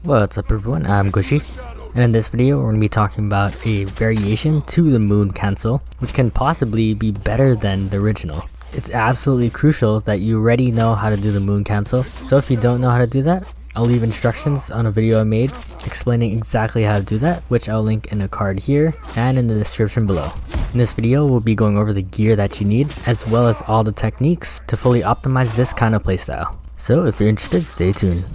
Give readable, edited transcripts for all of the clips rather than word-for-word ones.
What's up everyone, I'm Gooshy, and in this video we're going to be talking about a variation to the moon cancel, which can possibly be better than the original. It's absolutely crucial that you already know how to do the moon cancel, so if you don't know how to do that, I'll leave instructions on a video I made explaining exactly how to do that, which I'll link in a card here and in the description below. In this video, we'll be going over the gear that you need, as well as all the techniques to fully optimize this kind of playstyle. So if you're interested, stay tuned.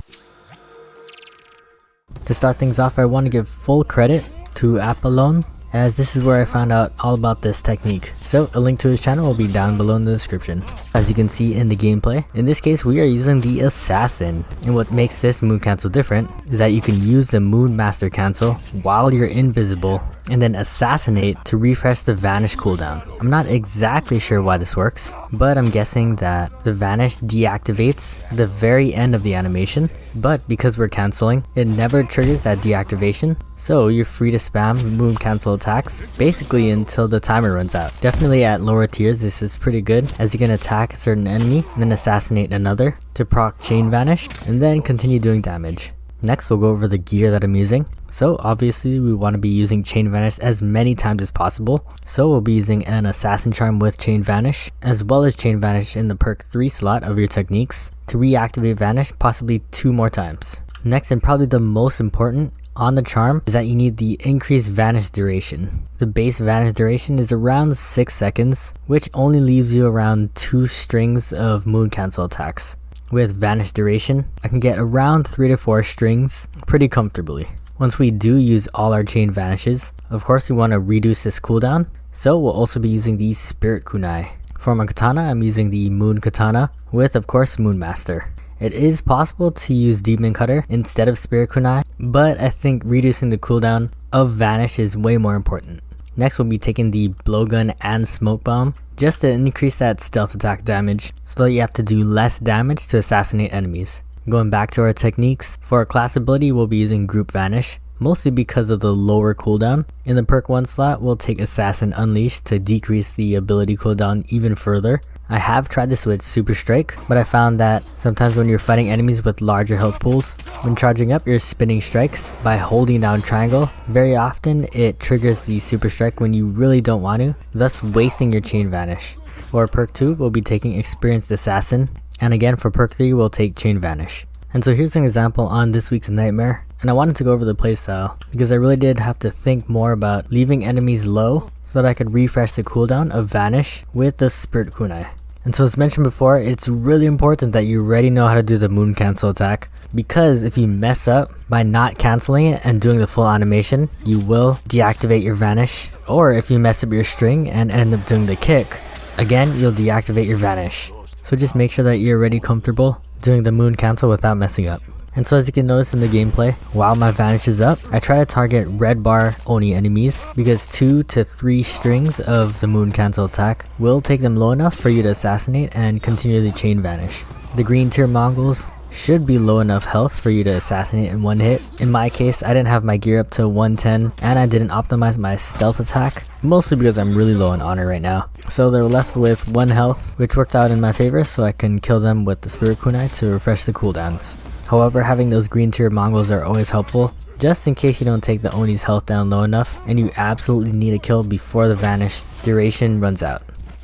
To start things off, I want to give full credit to Apollon, as this is where I found out all about this technique. So a link to his channel will be down below in the description. As you can see in the gameplay, in this case we are using the Assassin, and what makes this moon cancel different is that you can use the Moon Master cancel while you're invisible and then assassinate to refresh the vanish cooldown. I'm not exactly sure why this works, but I'm guessing that the vanish deactivates the very end of the animation, but because we're cancelling, it never triggers that deactivation, so you're free to spam moon cancel attacks basically until the timer runs out. Definitely at lower tiers this is pretty good, as you can attack a certain enemy and then assassinate another to proc chain vanish and then continue doing damage. Next we'll go over the gear that I'm using. So obviously we want to be using chain vanish as many times as possible, so we'll be using an assassin charm with chain vanish, as well as chain vanish in the perk 3 slot of your techniques to reactivate vanish possibly 2 more times. Next, and probably the most important on the charm, is that you need the increased vanish duration. The base vanish duration is around 6 seconds, which only leaves you around 2 strings of moon cancel attacks. With vanish duration, I can get around 3 to 4 strings pretty comfortably. Once we do use all our chain vanishes, of course we want to reduce this cooldown, so we'll also be using the Spirit Kunai. For my katana, I'm using the Moon Katana with of course Moon Master. It is possible to use Demon Cutter instead of Spirit Kunai, but I think reducing the cooldown of vanish is way more important. Next we'll be taking the blowgun and smoke bomb just to increase that stealth attack damage, so that you have to do less damage to assassinate enemies. Going back to our techniques, for our class ability we'll be using group vanish, mostly because of the lower cooldown. In the perk 1 slot we'll take Assassin Unleashed to decrease the ability cooldown even further. I have tried this with Super Strike, but I found that sometimes when you're fighting enemies with larger health pools, when charging up your spinning strikes by holding down triangle, very often it triggers the Super Strike when you really don't want to, thus wasting your chain vanish. For perk 2 we'll be taking Experienced Assassin, and again for perk 3 we'll take chain vanish. And so here's an example on this week's nightmare, and I wanted to go over the playstyle because I really did have to think more about leaving enemies low so that I could refresh the cooldown of vanish with the Spirit Kunai. And so as mentioned before, it's really important that you already know how to do the moon cancel attack, because if you mess up by not cancelling it and doing the full animation, you will deactivate your vanish, or if you mess up your string and end up doing the kick, again you'll deactivate your vanish. So just make sure that you're already comfortable doing the moon cancel without messing up. And so as you can notice in the gameplay, while my vanish is up, I try to target red bar Oni enemies, because 2 to 3 strings of the moon cancel attack will take them low enough for you to assassinate and continue the chain vanish. The green tier Mongols should be low enough health for you to assassinate in one hit. In my case, I didn't have my gear up to 110 and I didn't optimize my stealth attack, mostly because I'm really low in honor right now. So they're left with 1 health, which worked out in my favor, so I can kill them with the Spirit Kunai to refresh the cooldowns. However, having those green tier Mongols are always helpful, just in case you don't take the Oni's health down low enough and you absolutely need a kill before the vanish duration runs out.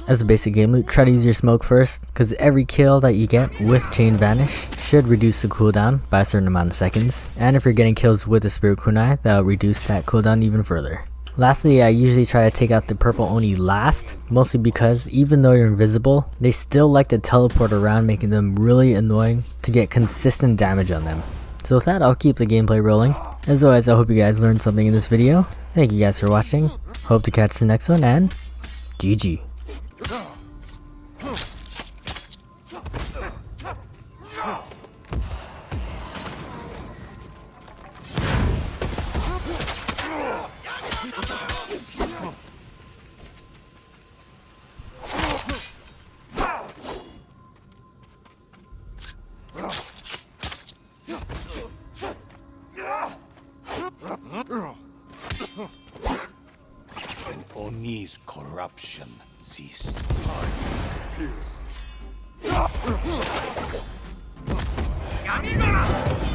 As a basic game loot, try to use your smoke first, because every kill that you get with chain vanish should reduce the cooldown by a certain amount of seconds, and if you're getting kills with the Spirit Kunai, that'll reduce that cooldown even further. Lastly, I usually try to take out the purple Oni last, mostly because even though you're invisible, they still like to teleport around, making them really annoying to get consistent damage on them. So with that, I'll keep the gameplay rolling. As always, I hope you guys learned something in this video. Thank you guys for watching, hope to catch the next one, and GG. And Oni's corruption ceased. Yamigara!